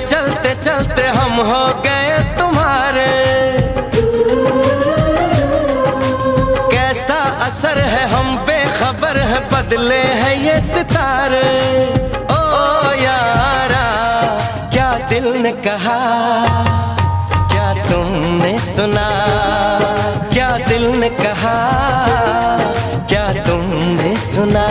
चलते चलते हम हो गए तुम्हारे। कैसा असर है हम बेखबर है, बदले हैं ये सितारे। ओ यारा क्या दिल ने कहा, क्या तुमने सुना, क्या दिल ने कहा, क्या तुमने सुना।